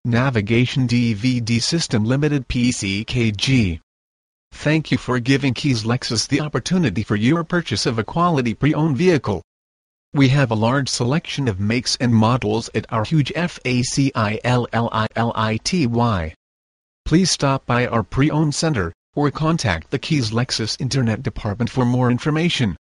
Navigation DVD System Limited PCKG. Thank you for giving Keys Lexus the opportunity for your purchase of a quality pre-owned vehicle. We have a large selection of makes and models at our huge facility. Please stop by our pre-owned center, or contact the Keys Lexus Internet Department for more information.